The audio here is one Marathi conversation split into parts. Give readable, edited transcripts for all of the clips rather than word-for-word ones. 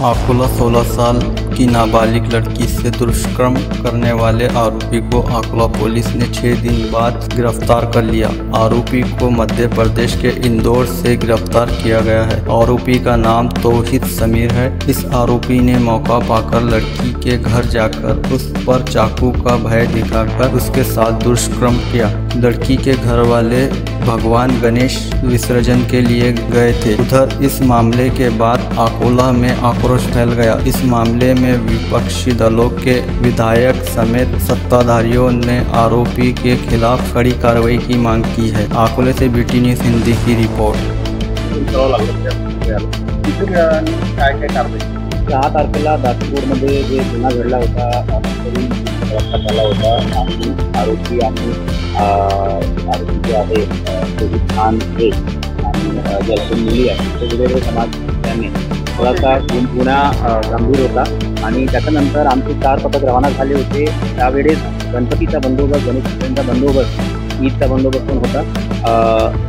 अकोला 16 साल की नाबालिग लड़की से दुष्कर्म करने वाले आरोपी को अकोला पुलिस ने 6 दिन बाद गिरफ्तार कर लिया। आरोपी को मध्य प्रदेश के इंदौर से गिरफ्तार किया गया है। आरोपी का नाम तौहीद समीर है। इस आरोपी ने मौका पाकर लड़की के घर जाकर उस पर चाकू का भय दिखाकर उसके साथ दुष्कर्म किया। लड़की के घर वाले भगवान गणेश विसर्जन के लिए गए थे। उधर इस मामले के बाद अकोला में आक्रोश फैल गया। इस मामले में विपक्षी दलों के विधायक समेत सत्ताधारियों ने आरोपी के खिलाफ कड़ी कार्रवाई की मांग की है। अकोले से बीटी न्यूज़ हिंदी की रिपोर्ट। 6 तारखेला दासपूरमध्ये जे गुन्हा घडला होता, रस्ता झाला होता आणि आरोपी जे आहे तौहीद खान हे आणि ज्याची मुली आहे ते वेगवेगळे समाजाने थोडासा गुन्हा गंभीर होता आणि त्याच्यानंतर आमचे 4 पथक रवाना झाले होते। त्यावेळेस गणपतीचा बंदोबस्त, गणेशचा बंदोबस्त, ईदचा बंदोबस्त पण होता।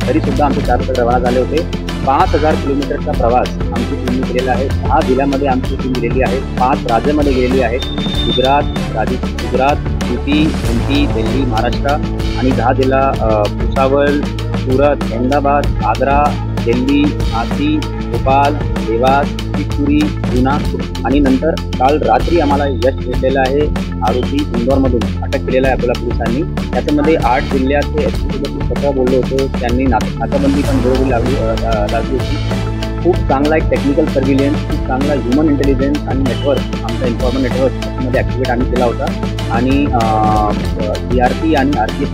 तरीसुद्धा आमचे 4 पथक रवाना झाले होते। 5000 किलोमीटरचा प्रवास आमची टीमने केलेला आहे। 6 जिल्ह्यामध्ये आमची टीम गेलेली आहे, 5 राज्यामध्ये गेलेली आहे। गुजरात, यूपी, एमपी, दिल्ली, महाराष्ट्र आणि 10 जिल्हा भुसावळ, सूरत, अहमदाबाद, आग्रा, दिल्ली, झांसी, भोपाळ, देवास, शिवपुरी, पुणा आणि नंतर काल रात्री आम्हाला यश भेटलेलं आहे। आरोपी इंदोरमधून अटक केलेला आहे अकोला पोलिसांनी। त्याच्यामध्ये 8 जिल्ह्याचे एसपीसोबत स्वतः बोललो होतो। त्यांनी नाकाबंदी पण बरोबर लागली होती। खूप चांगला एक टेक्निकल सर्व्हिलन्स, खूप चांगला ह्युमन इंटेलिजन्स आणि नेटवर्क, आमचा इन्फॉर्मर नेटवर्क त्याच्यामध्ये ॲक्टिवेट आम्ही केला होता आणि CRP आणि RPF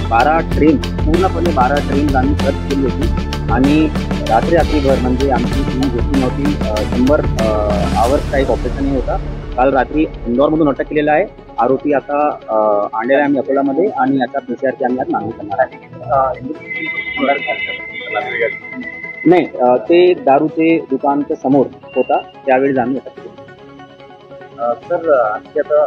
12 ट्रेन, पूर्णपणे 12 ट्रेन्स आम्ही सर्च केली होती आणि रात्रीभर म्हणजे आमची टीम होती नव्हती। 100 आवर्सचा एक ऑपरेशन होता। काल रात्री इंदोरमधून अटक केलेला आहे। आरोपी आता आणलेला आहे आम्ही अकोलामध्ये आणि आता PCR आम्ही आज मागणी करणार आहे। नाही, ते दारूचे दुकानच्या समोर होता, त्यावेळेस आम्ही अटक केली। सर, आणखी आता